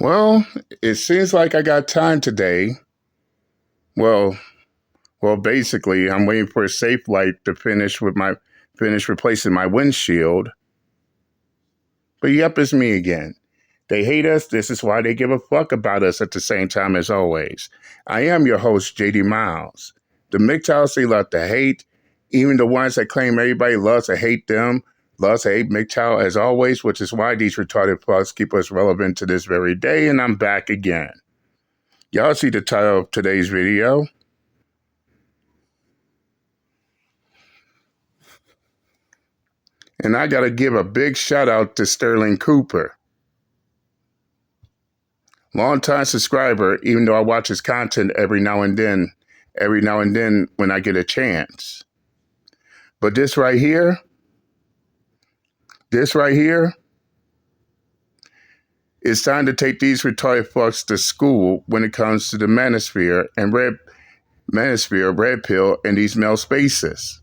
Well, it seems like I got time today. Well, basically, I'm waiting for a safe light to finish replacing my windshield. But yep, it's me again. They hate us. This is why they give a fuck about us at the same time as always. I am your host, JD Miles. The MGTOWs they love to hate, even the ones that claim everybody loves to hate them, loves to hate MGTOW as always, which is why these retarded fucks keep us relevant to this very day, and I'm back again. Y'all see the title of today's video. And I gotta give a big shout out to Sterling Cooper. Longtime subscriber, even though I watch his content every now and then when I get a chance. But this right here, it's time to take these retarded fucks to school when it comes to the Manosphere, Red Pill, and these male spaces.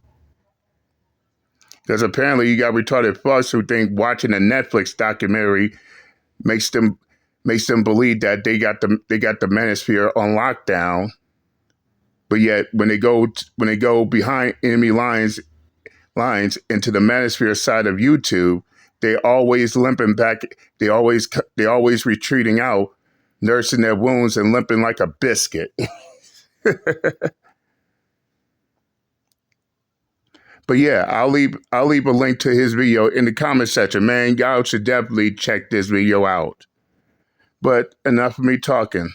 Because apparently you got retarded fucks who think watching a Netflix documentary makes them believe that they got the Manosphere on lockdown. But yet when they go behind enemy lines into the Manosphere side of YouTube, they always limping back. They always retreating out, nursing their wounds and limping like a biscuit. But yeah, I'll leave a link to his video in the comment section. Man, y'all should definitely check this video out. But enough of me talking.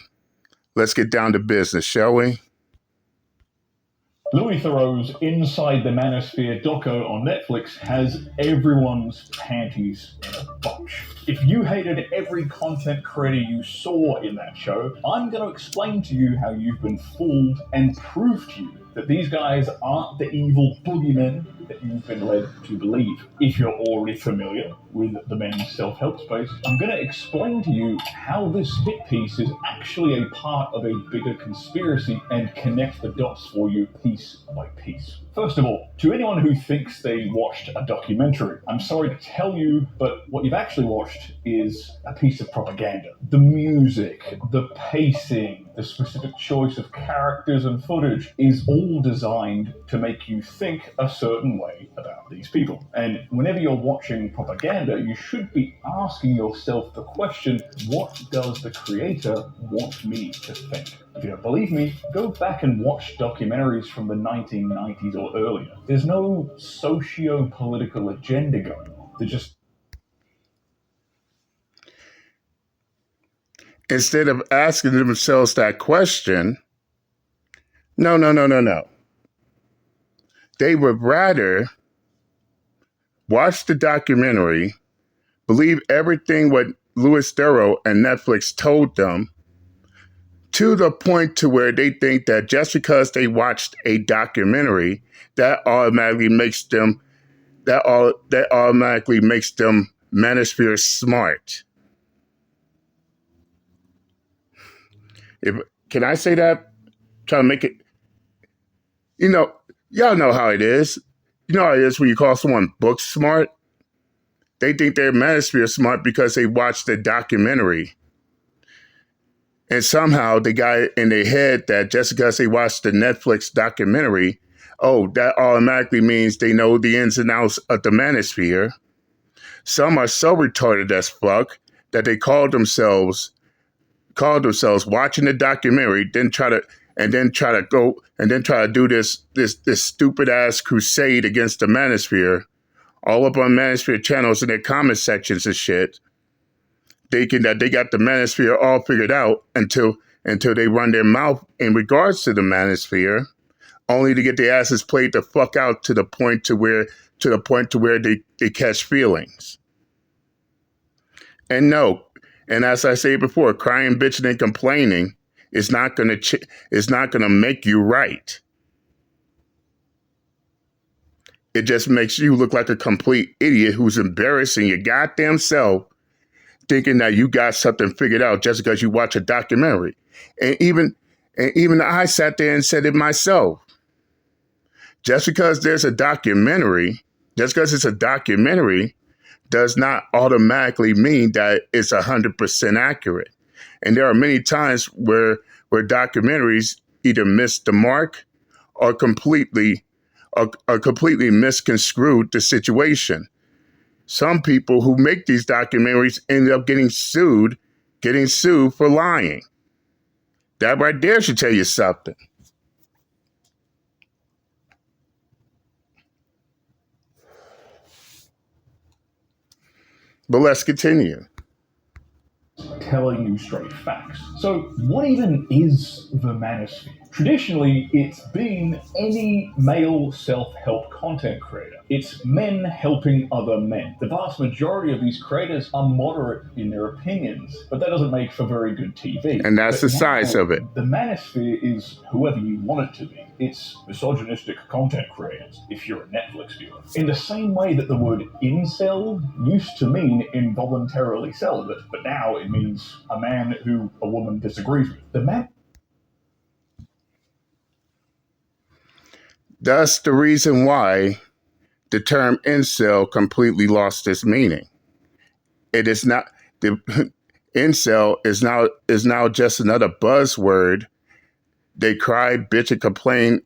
Let's get down to business, shall we? Louis Theroux's Inside the Manosphere doco on Netflix has everyone's panties in a bunch. If you hated every content creator you saw in that show, I'm going to explain to you how you've been fooled and prove to you that these guys aren't the evil boogeymen that you've been led to believe. If you're already familiar with the men's self-help space, I'm going to explain to you how this hit piece is actually a part of a bigger conspiracy and connect the dots for you piece by piece. First of all, to anyone who thinks they watched a documentary, I'm sorry to tell you, but what you've actually watched is a piece of propaganda. The music, the pacing, the specific choice of characters and footage is all designed to make you think a certain way about these people. And whenever you're watching propaganda, you should be asking yourself the question, what does the creator want me to think? If you don't believe me, go back and watch documentaries from the 1990s or earlier. There's no socio-political agenda going on. They're just... Instead of asking themselves that question, no. They would rather watch the documentary, believe everything what Louis Theroux and Netflix told them, to the point to where they think that just because they watched a documentary, that automatically makes them Manosphere smart. Can I say that? Try to make it. Y'all know how it is. You know how it is when you call someone book smart. They think they're Manosphere smart because they watched the documentary. And somehow they got it in their head that just because they watched the Netflix documentary, that automatically means they know the ins and outs of the Manosphere. Some are so retarded as fuck that they called themselves watching the documentary, then try to do this stupid ass crusade against the Manosphere, all up on Manosphere channels in their comment sections and shit, thinking that they got the Manosphere all figured out until they run their mouth in regards to the Manosphere, only to get their asses played the fuck out to the point to where they catch feelings. And no, and as I say before, crying, bitching, and complaining is not gonna make you right. It just makes you look like a complete idiot who's embarrassing your goddamn self, thinking that you got something figured out just because you watch a documentary. And even I sat there and said it myself. Just because it's a documentary does not automatically mean that it's 100% accurate. And there are many times where documentaries either miss the mark or completely misconstrued the situation. Some people who make these documentaries end up getting sued for lying. That right there should tell you something. But let's continue. Telling you straight facts. So, what even is the Manosphere? Traditionally, it's been any male self-help content creator. It's men helping other men. The vast majority of these creators are moderate in their opinions, but that doesn't make for very good TV. And that's but the size of it. The Manosphere is whoever you want it to be. It's misogynistic content creators, if you're a Netflix viewer. In the same way that the word incel used to mean involuntarily celibate, but now it means a man who a woman disagrees with. That's the reason why the term incel completely lost its meaning. It is not the incel is now just another buzzword. They cry, bitch, and complain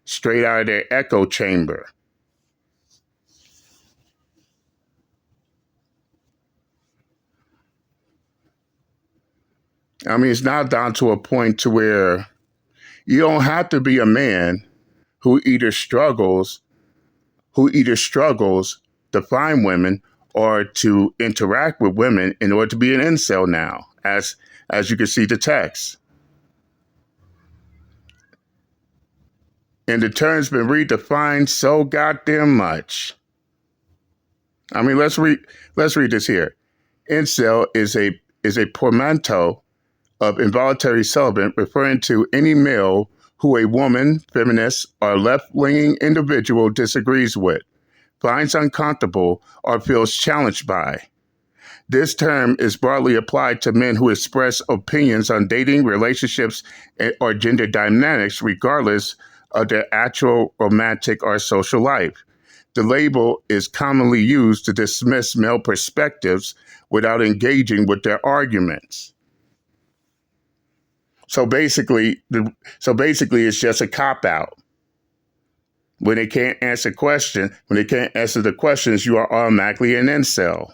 straight out of their echo chamber. I mean, it's now down to a point to where you don't have to be a man who either struggles to find women or to interact with women in order to be an incel now, as you can see the text. And the term's been redefined so goddamn much. I mean, let's read this here. Incel is a portmanteau of involuntary celibate, referring to any male who a woman, feminist, or left-leaning individual disagrees with, finds uncomfortable, or feels challenged by. This term is broadly applied to men who express opinions on dating, relationships, or gender dynamics, regardless of their actual romantic or social life. The label is commonly used to dismiss male perspectives without engaging with their arguments. So basically, it's just a cop-out. When they can't answer the questions, you are automatically an incel.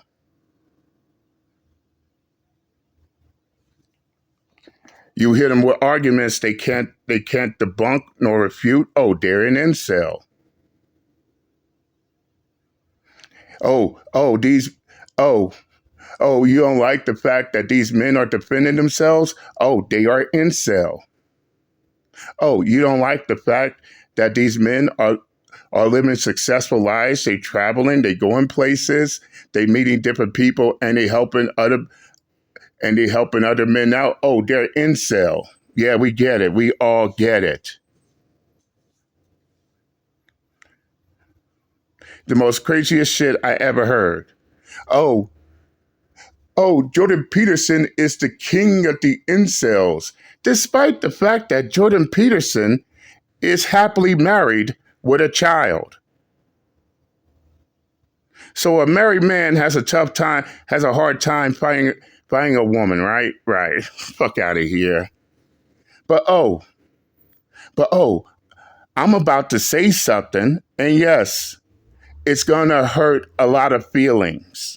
You hit them with arguments they can't debunk nor refute. Oh, they're an incel. You don't like the fact that these men are defending themselves? Oh, they are incel. Oh, you don't like the fact that these men are living successful lives? They traveling, they going places, they meeting different people, and they helping other men out. Oh, they're incel. Yeah, we get it. We all get it. The most craziest shit I ever heard. Oh, Jordan Peterson is the king of the incels, despite the fact that Jordan Peterson is happily married with a child. So a married man has a hard time finding a woman, right? Right. Fuck out of here. But I'm about to say something, and yes, it's gonna hurt a lot of feelings.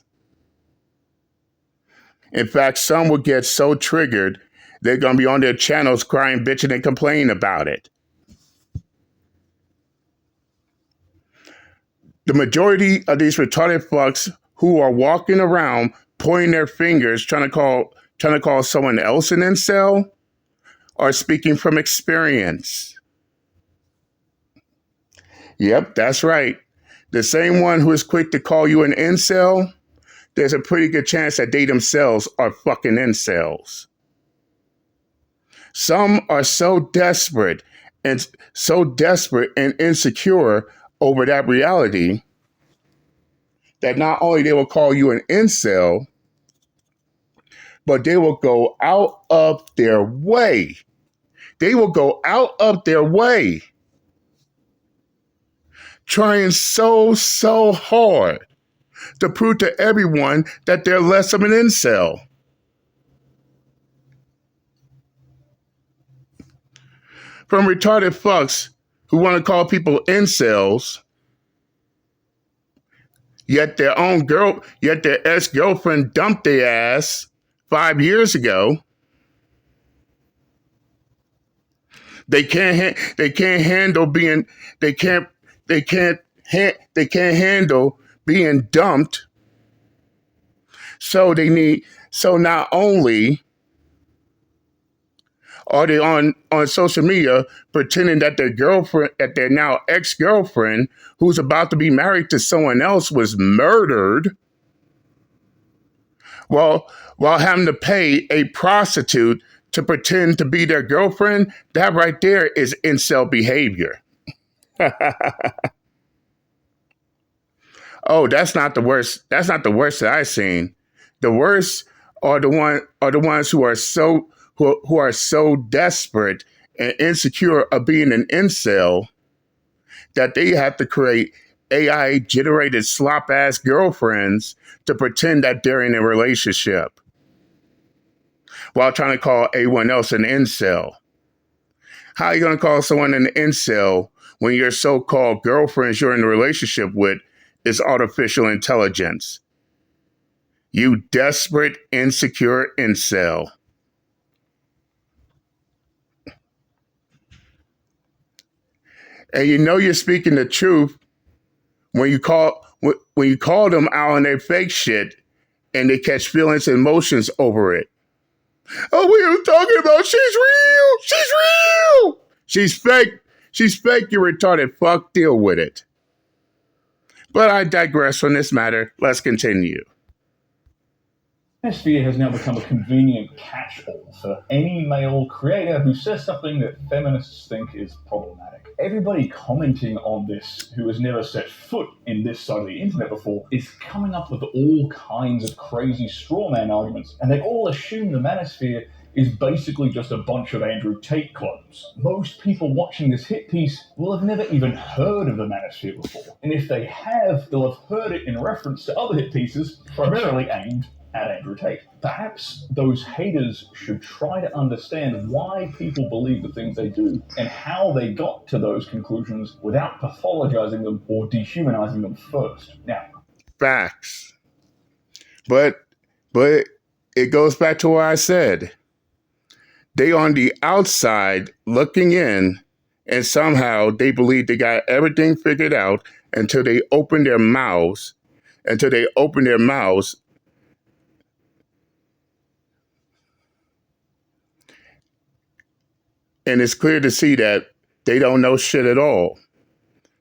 In fact, some will get so triggered, they're going to be on their channels crying, bitching, and complaining about it. The majority of these retarded fucks who are walking around pointing their fingers, trying to call someone else an incel, are speaking from experience. Yep, that's right. The same one who is quick to call you an incel, there's a pretty good chance that they themselves are fucking incels. Some are so desperate and insecure over that reality that not only they will call you an incel, but they will go out of their way. They will go out of their way trying so hard to prove to everyone that they're less of an incel. from retarded fucks who want to call people incels, yet their ex-girlfriend dumped their ass 5 years ago. They can't handle being handle being dumped. So not only are they on social media pretending that their now ex-girlfriend, who's about to be married to someone else, was murdered, while having to pay a prostitute to pretend to be their girlfriend. That right there is incel behavior. Oh, that's not the worst. That's not the worst that I've seen. The worst are the ones who are so desperate and insecure of being an incel that they have to create AI generated slop ass girlfriends to pretend that they're in a relationship while trying to call everyone else an incel. How are you going to call someone an incel when your so-called girlfriends you're in a relationship with is artificial intelligence? You desperate, insecure incel. And you know you're speaking the truth when you call them out on their fake shit and they catch feelings and emotions over it. Oh, we were talking about she's real. She's real. She's fake. She's fake, you retarded fuck. Deal with it. But I digress from this matter. Let's continue. Manosphere has now become a convenient catch-all for any male creator who says something that feminists think is problematic. Everybody commenting on this who has never set foot in this side of the internet before is coming up with all kinds of crazy strawman arguments, and they all assume the Manosphere is basically just a bunch of Andrew Tate clones. Most people watching this hit piece will have never even heard of the Manosphere before, and if they have, they'll have heard it in reference to other hit pieces, primarily aimed at Andrew Tate. Perhaps those haters should try to understand why people believe the things they do and how they got to those conclusions without pathologizing them or dehumanizing them first. Now, facts. But it goes back to what I said. They on the outside looking in, and somehow they believe they got everything figured out until they open their mouths. And it's clear to see that they don't know shit at all.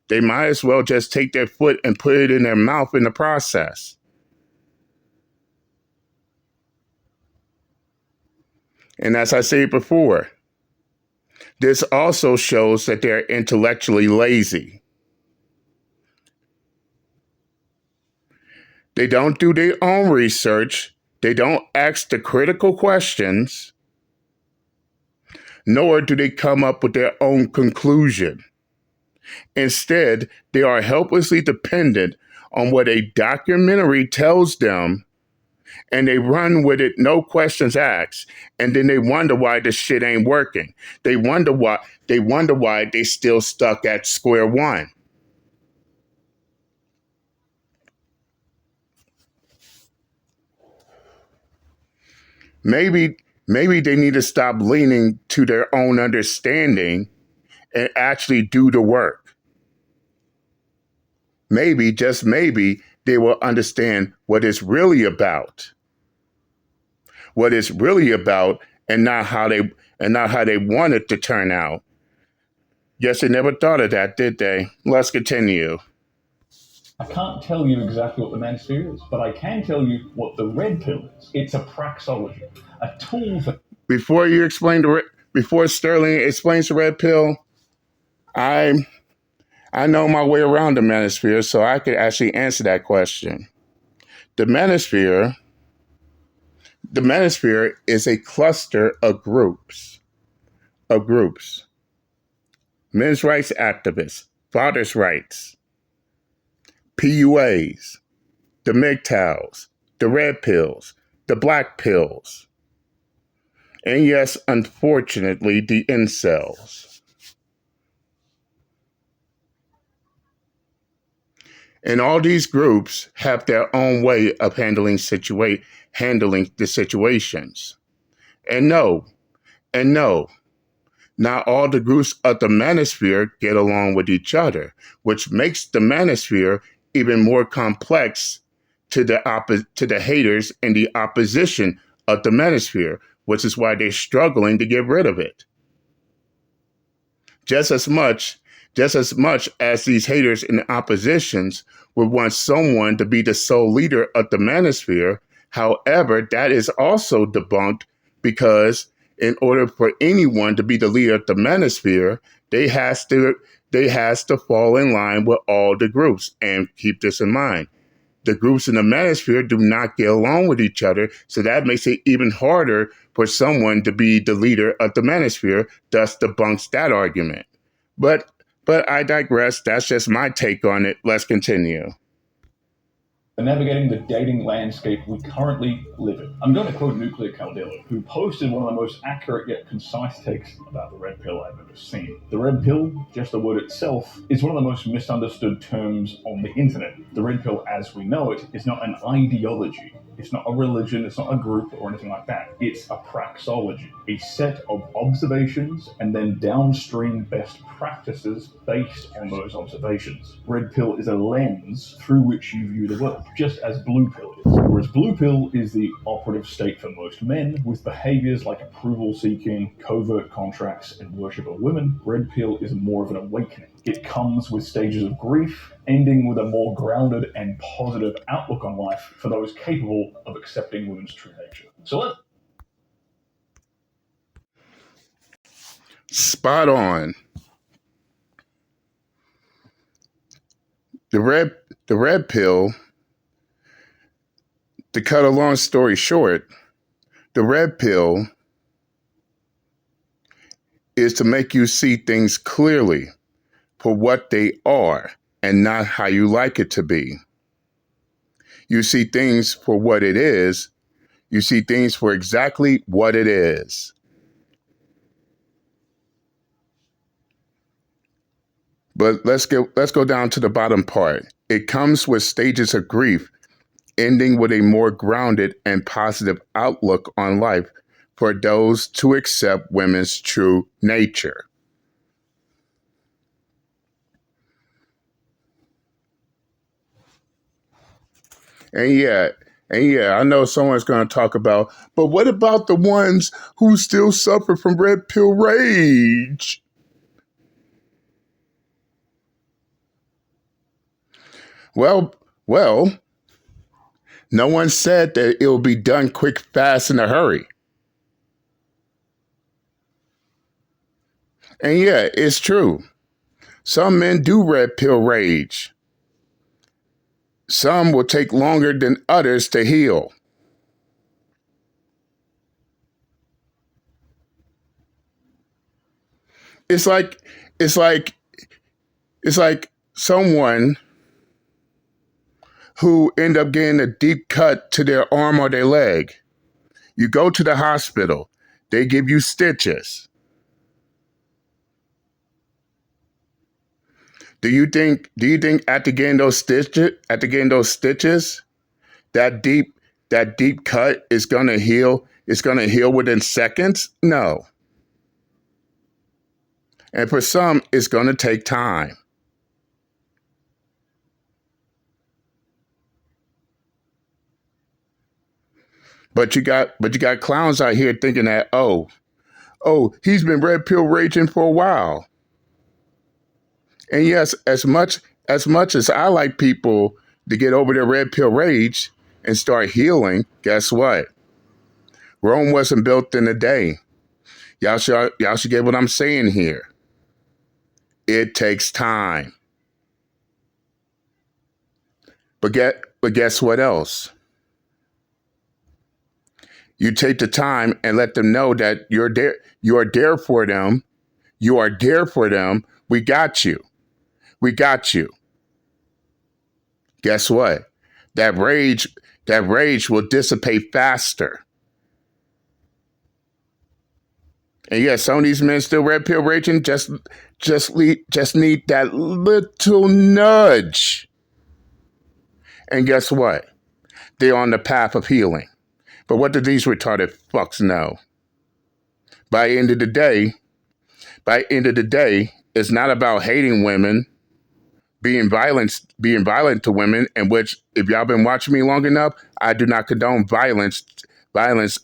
They might as well just take their foot and put it in their mouth in the process. And as I said before, this also shows that they're intellectually lazy. They don't do their own research. They don't ask the critical questions, nor do they come up with their own conclusion. Instead, they are helplessly dependent on what a documentary tells them, and they run with it, no questions asked, and then they wonder why this shit ain't working. They wonder why they still stuck at square one. Maybe they need to stop leaning to their own understanding and actually do the work. Maybe, just maybe, they will understand what it's really about. What it's really about, and not how they want it to turn out. Yes, they never thought of that, did they? Let's continue. I can't tell you exactly what the Manosphere is, but I can tell you what the red pill is. It's a praxology, a tool for... Before Sterling explains the red pill, I know my way around the Manosphere, so I could actually answer that question. The Manosphere is a cluster of groups. Men's rights activists, fathers' rights, PUAs, the MGTOWs, the red pills, the black pills, and yes, unfortunately, the incels. And all these groups have their own way of handling the situations. And no, not all the groups of the Manosphere get along with each other, which makes the Manosphere even more complex to the haters and the opposition of the Manosphere, which is why they're struggling to get rid of it. Just as much as these haters and oppositions would want someone to be the sole leader of the Manosphere, however, that is also debunked because in order for anyone to be the leader of the Manosphere, they has to fall in line with all the groups. And keep this in mind. The groups in the Manosphere do not get along with each other, so that makes it even harder for someone to be the leader of the Manosphere, thus debunks that argument. But I digress. That's just my take on it. Let's continue. Navigating the dating landscape we currently live in. I'm going to quote Nuclear Caldello, who posted one of the most accurate yet concise takes about the red pill I've ever seen. The red pill, just the word itself, is one of the most misunderstood terms on the internet. The red pill, as we know it, is not an ideology. It's not a religion, it's not a group or anything like that. It's a praxology, a set of observations and then downstream best practices based on those observations. Red pill is a lens through which you view the world, just as blue pill is. Whereas blue pill is the operative state for most men, with behaviors like approval seeking, covert contracts, and worship of women. Red pill is more of an awakening. It comes with stages of grief, ending with a more grounded and positive outlook on life for those capable of accepting women's true nature. So Spot on. The red pill, to cut a long story short, the red pill is to make you see things clearly for what they are and not how you like it to be. You see things for what it is. You see things for exactly what it is. But let's go down to the bottom part. It comes with stages of grief, ending with a more grounded and positive outlook on life for those to accept women's true nature. And yeah, I know someone's going to talk about, but what about the ones who still suffer from red pill rage? Well, no one said that it will be done quick, fast, in a hurry. And yeah, it's true. Some men do red pill rage. Some will take longer than others to heal. It's like someone who end up getting a deep cut to their arm or their leg. You go to the hospital, they give you stitches. Do you think after getting those stitches, that deep cut is gonna heal? It's gonna heal within seconds? No. And for some, it's gonna take time. But you got clowns out here thinking that, oh, he's been red pill raging for a while. And yes, as much as I like people to get over their red pill rage and start healing, guess what? Rome wasn't built in a day. Y'all should get what I'm saying here. It takes time. But guess what else? You take the time and let them know that you're there. You are there for them. You are there for them. We got you. We got you. Guess what? That rage will dissipate faster. And yeah, some of these men still red pill raging, just need that little nudge. And guess what? They're on the path of healing. But what do these retarded fucks know? By the end of the day, it's not about hating women, being violent to women, in which, if y'all been watching me long enough, I do not condone violence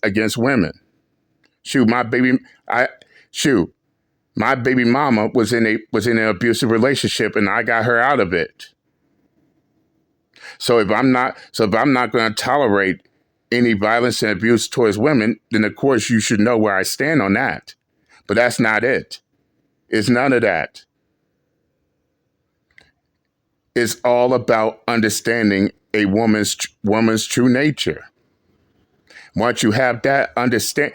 against women. Shoot, my baby mama was in an abusive relationship, and I got her out of it. So if I'm not going to tolerate any violence and abuse towards women, then of course you should know where I stand on that. But that's not it. It's none of that. It's all about understanding a woman's true nature. Once you have that understanding,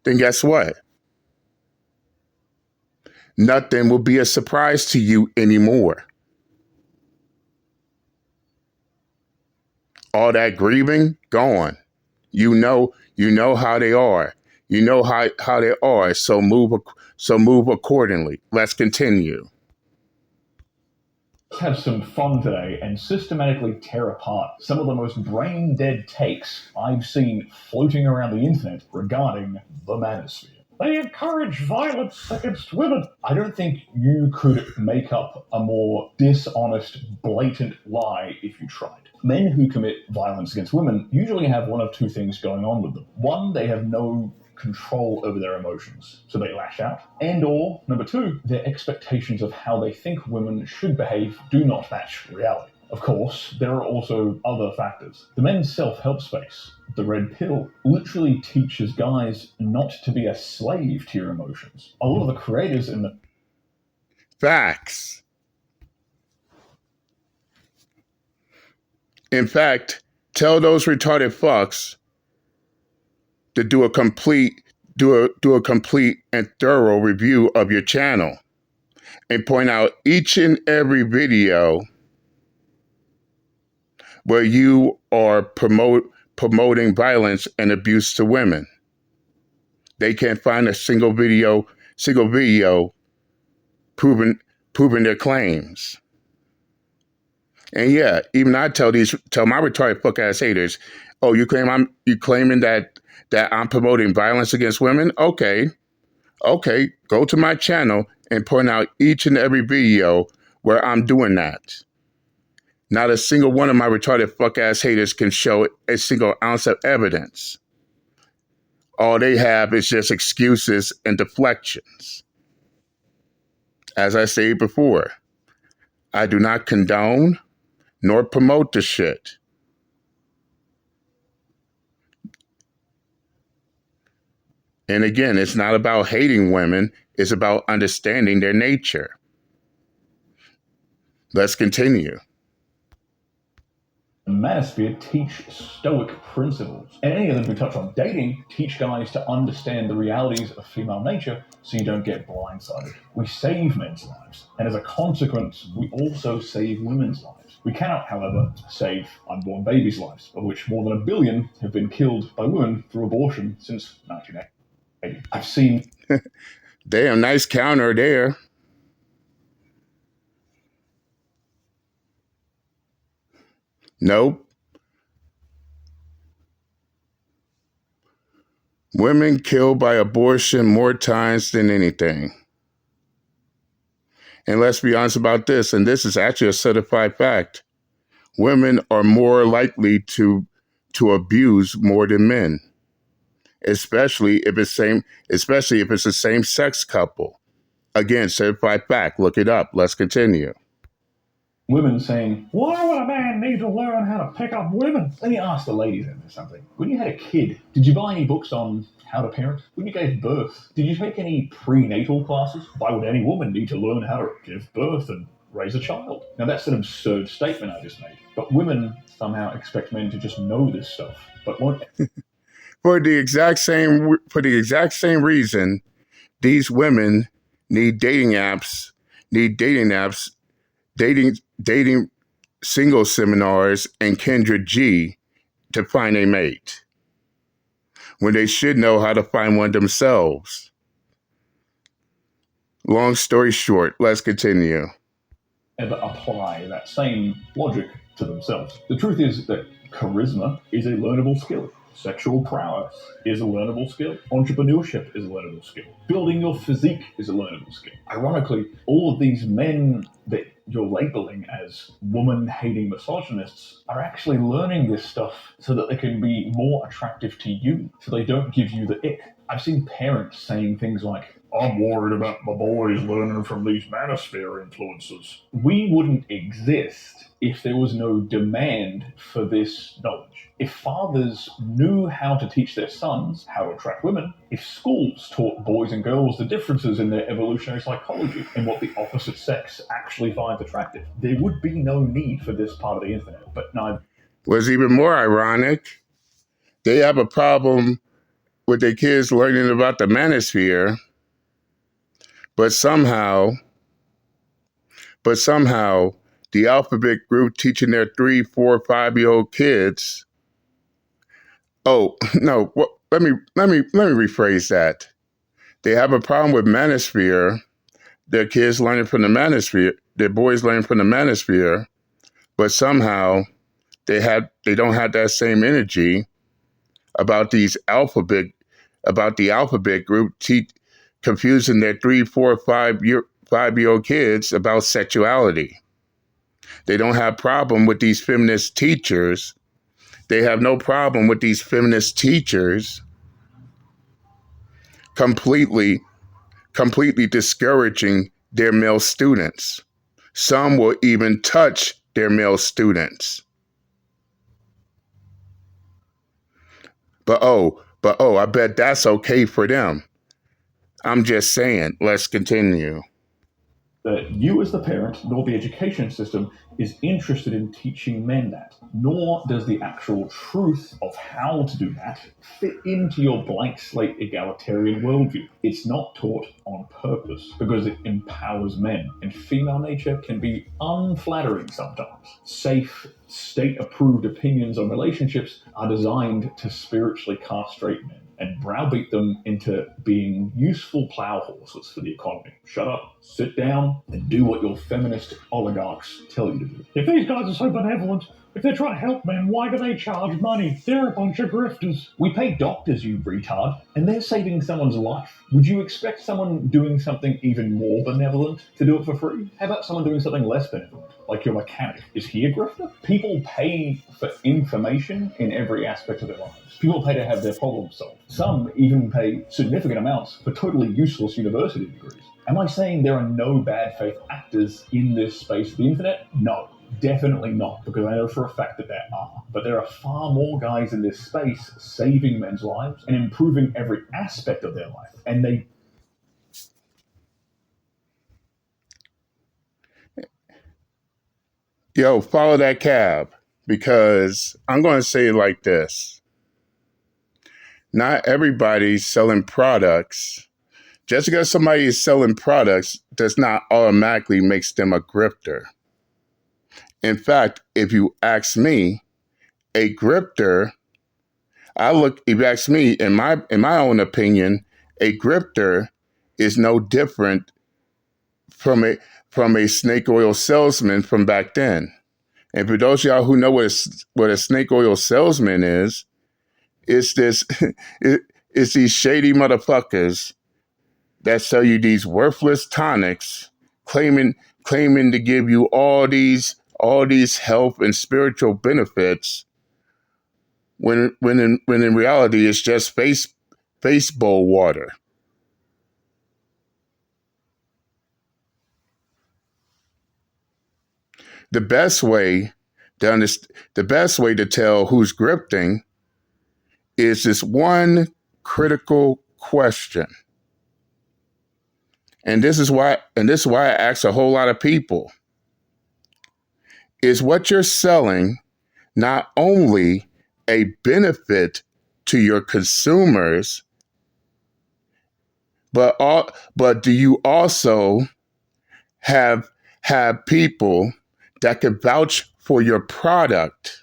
then guess what? Nothing will be a surprise to you anymore. All that grieving, gone. You know how they are. You know how they are. So move accordingly. Let's continue. Let's have some fun today and systematically tear apart some of the most brain-dead takes I've seen floating around the internet regarding the Manosphere. They encourage violence against women. I don't think you could make up a more dishonest, blatant lie if you tried. Men who commit violence against women usually have one of two things going on with them. One, they have no control over their emotions, so they lash out. And or, number two, their expectations of how they think women should behave do not match reality. Of course, there are also other factors. The men's self-help space, the red pill, literally teaches guys not to be a slave to your emotions. A lot of the creators in the Facts. In fact, tell those retarded fucks to do a complete and thorough review of your channel and point out each and every video where you are promoting violence and abuse to women. They can't find a single video proving their claims. And yeah, even I tell my retarded fuck ass haters, oh, you claiming that I'm promoting violence against women? Okay, go to my channel and point out each and every video where I'm doing that. Not a single one of my retarded fuck ass haters can show a single ounce of evidence. All they have is just excuses and deflections. As I said before, I do not condone nor promote the shit. And again, it's not about hating women, it's about understanding their nature. Let's continue. Manosphere teach stoic principles. And any of them who touch on dating teach guys to understand the realities of female nature so you don't get blindsided. We save men's lives, and as a consequence, we also save women's lives. We cannot, however, save unborn babies' lives, of which more than 1 billion have been killed by women through abortion since 1980. I've seen... Damn, nice counter there. Nope. Women killed by abortion more times than anything. And let's be honest about this, and this is actually a certified fact. Women are more likely to abuse more than men, especially if it's a same-sex couple. Again, certified fact. Look it up. Let's continue. Women saying, why would a man need to learn how to pick up women? Let me ask the ladies in this something. When you had a kid, did you buy any books on how to parent? When you gave birth, did you take any prenatal classes? Why would any woman need to learn how to give birth and raise a child? Now that's an absurd statement I just made. But women somehow expect men to just know this stuff. But what? For the exact same reason, these women need dating apps, dating single seminars, and Kendra G to find a mate, when they should know how to find one themselves. Long story short, let's continue. ever apply that same logic to themselves. The truth is that charisma is a learnable skill. Sexual prowess is a learnable skill. Entrepreneurship is a learnable skill. Building your physique is a learnable skill. Ironically, all of these men that you're labeling as woman-hating misogynists are actually learning this stuff so that they can be more attractive to you, so they don't give you the ick. I've seen parents saying things like, I'm worried about my boys learning from these Manosphere influences. We wouldn't exist if there was no demand for this knowledge. If fathers knew how to teach their sons how to attract women, if schools taught boys and girls the differences in their evolutionary psychology and what the opposite sex actually finds attractive, there would be no need for this part of the internet. But no. What's even more ironic, they have a problem with their kids learning about the Manosphere, but somehow, the alphabet group teaching their 3, 4, 5-year-old kids. Oh no! Let me rephrase that. They have a problem with Manosphere. Their kids learning from the Manosphere. Their boys learning from the Manosphere, but somehow they don't have that same energy about the alphabet group confusing their 3, 4, 5-year-old kids about sexuality. They don't have problem with these feminist teachers. They have no problem with these feminist teachers completely discouraging their male students. Some will even touch their male students. But I bet that's okay for them. I'm just saying, let's continue. That you as the parent, nor the education system, is interested in teaching men that, nor does the actual truth of how to do that fit into your blank slate egalitarian worldview. It's not taught on purpose because it empowers men, and female nature can be unflattering sometimes. Safe, state-approved opinions on relationships are designed to spiritually castrate men and browbeat them into being useful plow horses for the economy. Shut up, sit down, and do what your feminist oligarchs tell you to do. If these guys are so benevolent, if they're trying to help men, why do they charge money? They're a bunch of grifters. We pay doctors, you retard, and they're saving someone's life. Would you expect someone doing something even more benevolent to do it for free? How about someone doing something less benevolent, like your mechanic? Is he a grifter? People pay for information in every aspect of their lives. People pay to have their problems solved. Some even pay significant amounts for totally useless university degrees. Am I saying there are no bad faith actors in this space of the internet? No. Definitely not, because I know for a fact that there are. But there are far more guys in this space saving men's lives and improving every aspect of their life. And they... Yo, follow that cab, because I'm going to say it like this. Not everybody's selling products. Just because somebody is selling products does not automatically makes them a grifter. In fact, if you ask me, a grifter, if you ask me, in my own opinion, a grifter is no different from a snake oil salesman from back then. And for those of y'all who know what a snake oil salesman is, it's these shady motherfuckers that sell you these worthless tonics, claiming to give you all these health and spiritual benefits, when in reality it's just baseball water. The best way to tell who's grifting is this one critical question. And this is why I ask a whole lot of people. Is what you're selling not only a benefit to your consumers, but do you also have people that can vouch for your product?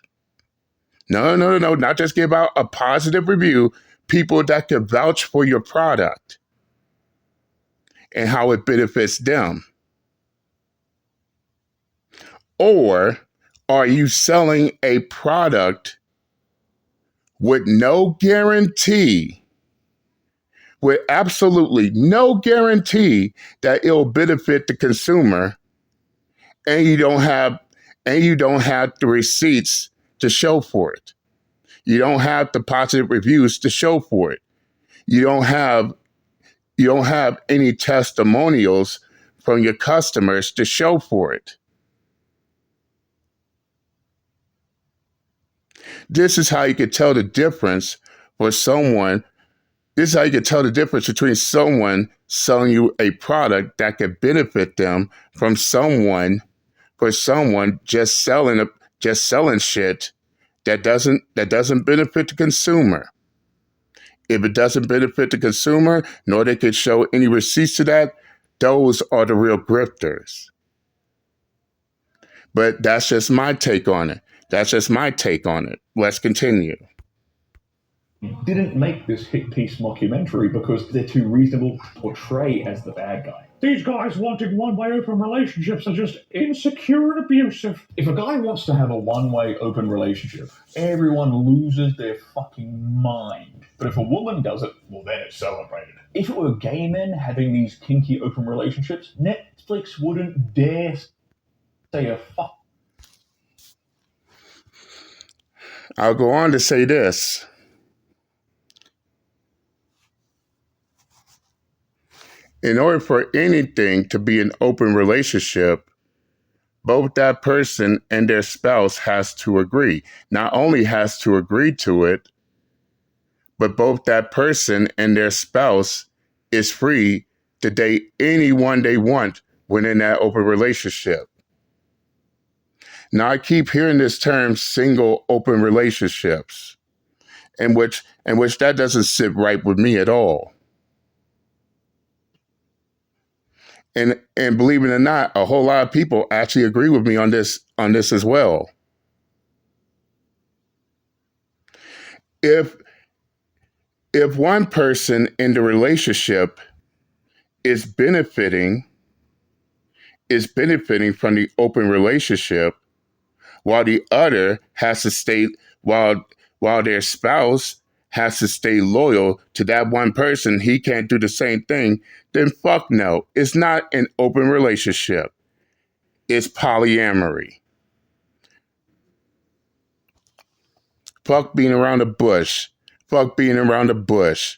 No, not just give out a positive review. People that can vouch for your product and how it benefits them. Or are you selling a product with no guarantee, with absolutely no guarantee that it'll benefit the consumer, and you don't have the receipts to show for it. You don't have the positive reviews to show for it. You don't have any testimonials from your customers to show for it. This is how you can tell the difference for someone. This is how you can tell the difference between someone selling you a product that could benefit them from someone just selling shit that doesn't benefit the consumer. If it doesn't benefit the consumer, nor they could show any receipts to that, those are the real grifters. But that's just my take on it. Let's continue. Didn't make this hit piece mockumentary because they're too reasonable to portray as the bad guy. These guys wanting one-way open relationships are just insecure and abusive. If a guy wants to have a one-way open relationship, everyone loses their fucking mind. But if a woman does it, well, then it's celebrated. If it were gay men having these kinky open relationships, Netflix wouldn't dare say a fuck. I'll go on to say this. In order for anything to be an open relationship, both that person and their spouse has to agree. Not only has to agree to it, but both that person and their spouse is free to date anyone they want within that open relationship. Now, I keep hearing this term single open relationships, in which that doesn't sit right with me at all. And believe it or not, a whole lot of people actually agree with me on this as well. If one person in the relationship is benefiting from the open relationship, while the other has to stay, while their spouse has to stay loyal to that one person, he can't do the same thing, then fuck no. It's not an open relationship. It's polyamory. Fuck being around the bush. Fuck being around the bush.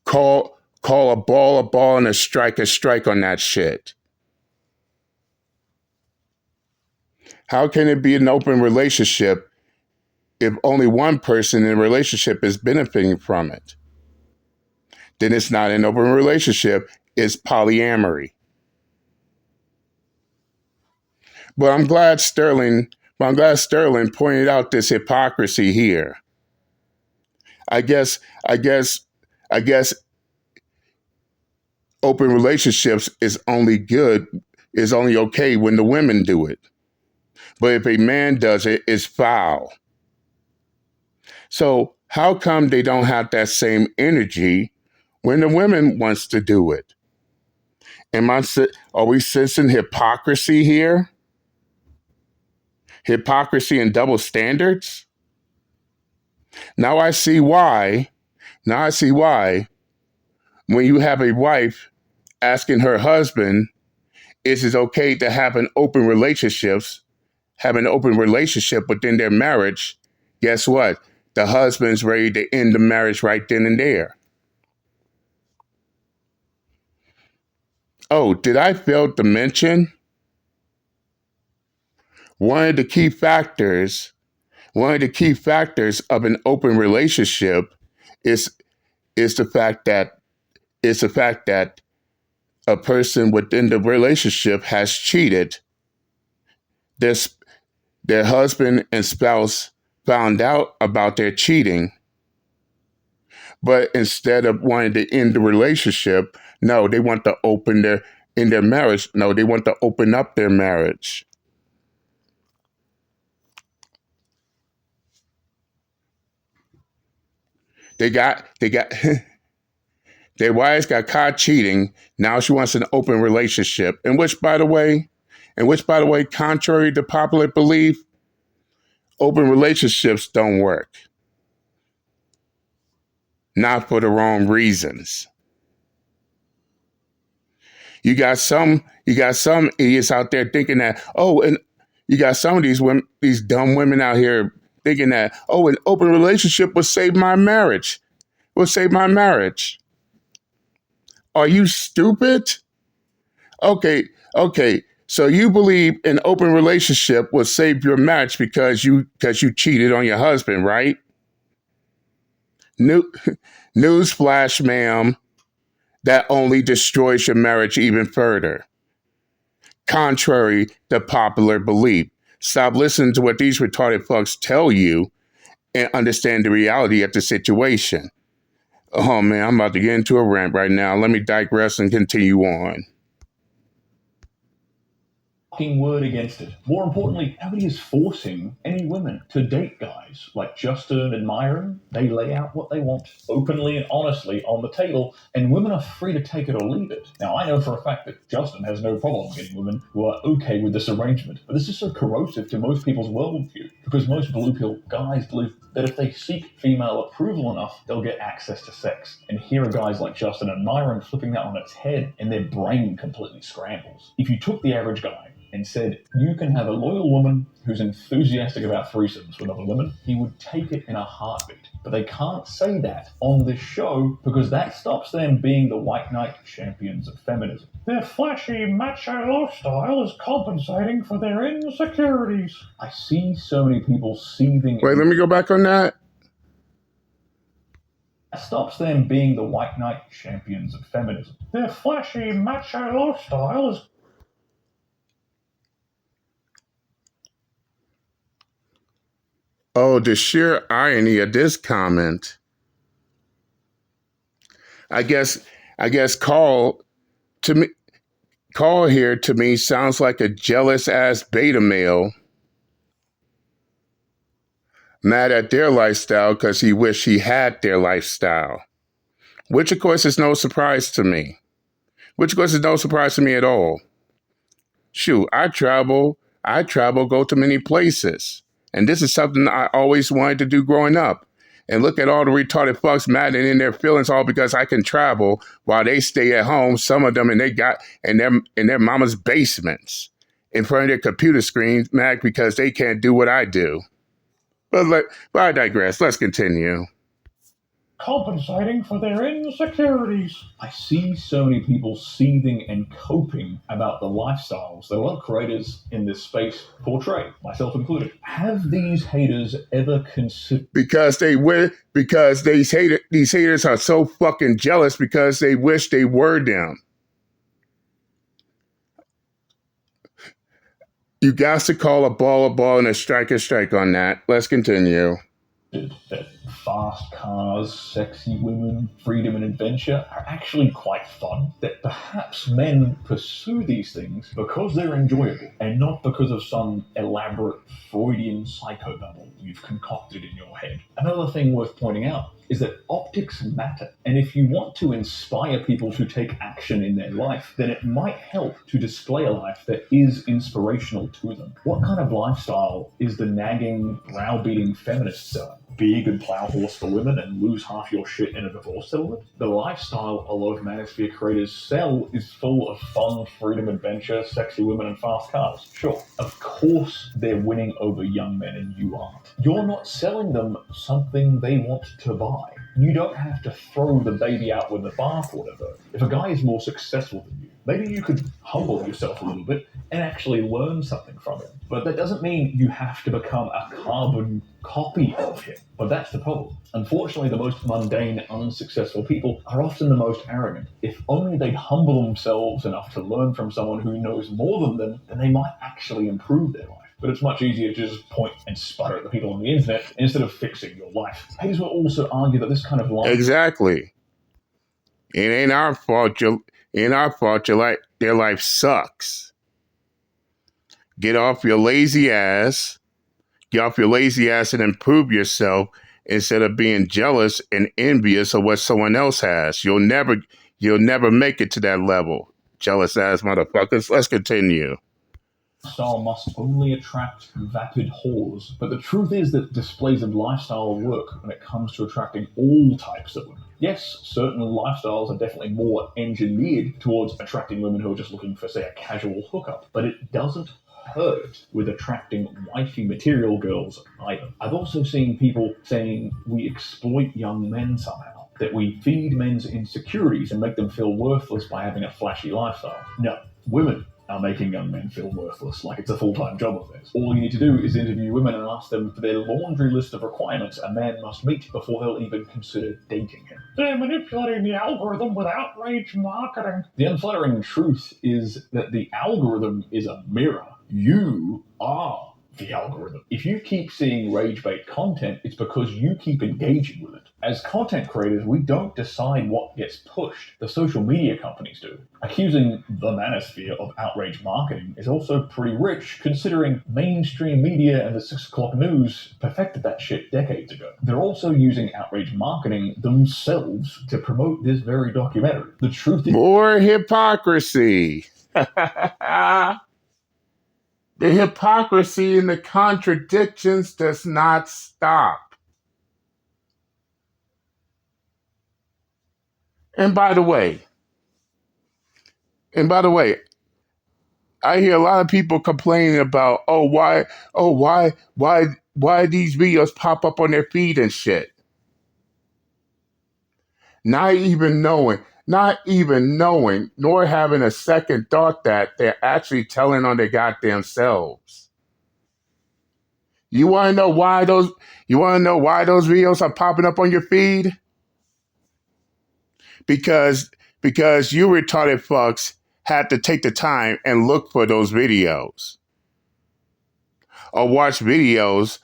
Call a ball and a strike on that shit. How can it be an open relationship if only one person in the relationship is benefiting from it? Then it's not an open relationship, it's polyamory. But I'm glad Sterling pointed out this hypocrisy here. I guess open relationships is only okay when the women do it. But if a man does it, it's foul. So how come they don't have that same energy when the women wants to do it? Are we sensing hypocrisy here? Hypocrisy and double standards? Now I see why. When you have a wife asking her husband, is it okay to have an open relationship within their marriage? Guess what? The husband's ready to end the marriage right then and there. Oh, did I fail to mention? One of the key factors of an open relationship is the fact that a person within the relationship has cheated. Their husband and spouse found out about their cheating, but instead of wanting to end the relationship, no, they want to open their marriage. No, they want to open up their marriage. They got their wives got caught cheating. Now she wants an open relationship, in which, by the way, and which, by the way, contrary to popular belief, open relationships don't work. Not for the wrong reasons. You got some idiots out there thinking that, and you got some of these women, these dumb women out here thinking that, an open relationship will save my marriage. Will save my marriage. Are you stupid? Okay. So you believe an open relationship will save your marriage because you cheated on your husband, right? Newsflash, ma'am. That only destroys your marriage even further. Contrary to popular belief. Stop listening to what these retarded fucks tell you and understand the reality of the situation. Oh man, I'm about to get into a rant right now. Let me digress and continue on. Word against it. More importantly, nobody is forcing any women to date guys like Justin and Myron. They lay out what they want openly and honestly on the table, and women are free to take it or leave it. Now, I know for a fact that Justin has no problem getting women who are okay with this arrangement, but this is so corrosive to most people's worldview because most blue pill guys believe that if they seek female approval enough, they'll get access to sex. And here are guys like Justin and Myron flipping that on its head, and their brain completely scrambles. If you took the average guy and said, you can have a loyal woman who's enthusiastic about threesomes with other women, he would take it in a heartbeat. But they can't say that on this show because that stops them being the white knight champions of feminism. Their flashy macho lifestyle is compensating for their insecurities. I see so many people seething. Wait, let me go back on that. That stops them being the white knight champions of feminism. Their flashy macho lifestyle is Oh, the sheer irony of this comment. I guess call here to me sounds like a jealous ass beta male mad at their lifestyle because he wished he had their lifestyle. Which of course is no surprise to me. At all. Shoot, I travel, go to many places. And this is something I always wanted to do growing up. And look at all the retarded fucks mad and in their feelings all because I can travel while they stay at home, some of them, and they got in their mama's basements in front of their computer screens mad because they can't do what I do. But I digress. Let's continue. compensating for their insecurities. I see so many people seething and coping about the lifestyles that a lot of creators in this space portray, myself included. Have these haters ever considered? Because these haters are so fucking jealous because they wish they were them. You got to call a ball and a strike on that. Let's continue. That fast cars, sexy women, freedom and adventure are actually quite fun. That perhaps men pursue these things because they're enjoyable and not because of some elaborate Freudian psychobabble you've concocted in your head. Another thing worth pointing out is that optics matter. And if you want to inspire people to take action in their life, then it might help to display a life that is inspirational to them. What kind of lifestyle is the nagging, browbeating feminist selling? Be a good plow horse for women and lose half your shit in a divorce settlement? The lifestyle a lot of Manosphere creators sell is full of fun, freedom, adventure, sexy women, and fast cars. Sure, of course they're winning over young men and you aren't. You're not selling them something they want to buy. You don't have to throw the baby out with the bathwater, though. If a guy is more successful than you, maybe you could humble yourself a little bit and actually learn something from him. But that doesn't mean you have to become a carbon copy of him. But that's the problem. Unfortunately, the most mundane, unsuccessful people are often the most arrogant. If only they'd humble themselves enough to learn from someone who knows more than them, then they might actually improve their life. But it's much easier to just point and sputter at the people on the internet instead of fixing your life. Haters will also argue that this kind of life... Exactly. It ain't our fault. Their life sucks. Get off your lazy ass and improve yourself instead of being jealous and envious of what someone else has. You'll never make it to that level. Jealous ass motherfuckers. Let's continue. Style must only attract vapid whores, but the truth is that displays of lifestyle work when it comes to attracting all types of women. Yes, certain lifestyles are definitely more engineered towards attracting women who are just looking for, say, a casual hookup, but it doesn't hurt with attracting wifey material girls either. I've also seen people saying we exploit young men somehow, that we feed men's insecurities and make them feel worthless by having a flashy lifestyle. No, women are making young men feel worthless, like it's a full-time job of theirs. All you need to do is interview women and ask them for their laundry list of requirements a man must meet before they'll even consider dating him. They're manipulating the algorithm with outrage marketing. The unflattering truth is that the algorithm is a mirror. You are the algorithm. If you keep seeing rage bait content, it's because you keep engaging with it. As content creators, we don't decide what gets pushed. The social media companies do. Accusing the Manosphere of outrage marketing is also pretty rich, considering mainstream media and the 6 o'clock news perfected that shit decades ago. They're also using outrage marketing themselves to promote this very documentary. The truth is... More hypocrisy. The hypocrisy and the contradictions does not stop. And by the way, I hear a lot of people complaining about, why these videos pop up on their feed and shit. Not even knowing, nor having a second thought that they're actually telling on their goddamn selves. You want to know why those videos are popping up on your feed? Because you retarded fucks had to take the time and look for those videos. Or watch videos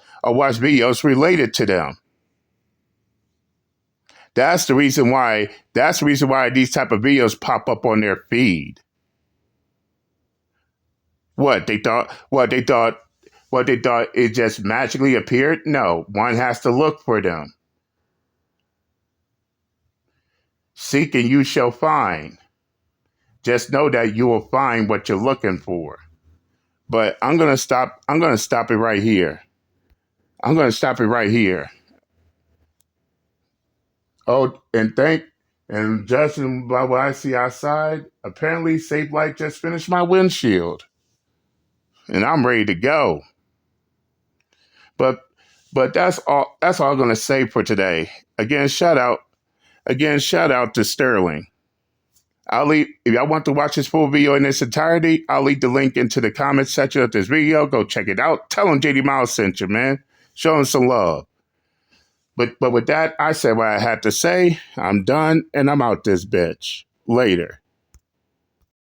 related to them. That's the reason why these type of videos pop up on their feed. What they thought it just magically appeared? No, one has to look for them. Seek and you shall find. Just know that you will find what you're looking for. But I'm gonna stop it right here. Oh, and judging by what I see outside, apparently Safe Light just finished my windshield. And I'm ready to go. But that's all I'm gonna say for today. Again, shout out to Sterling. If y'all want to watch this full video in its entirety, I'll leave the link into the comment section of this video. Go check it out. Tell him JD Miles sent you, man. Show him some love. But with that, I said what I had to say. I'm done, and I'm out this bitch. Later.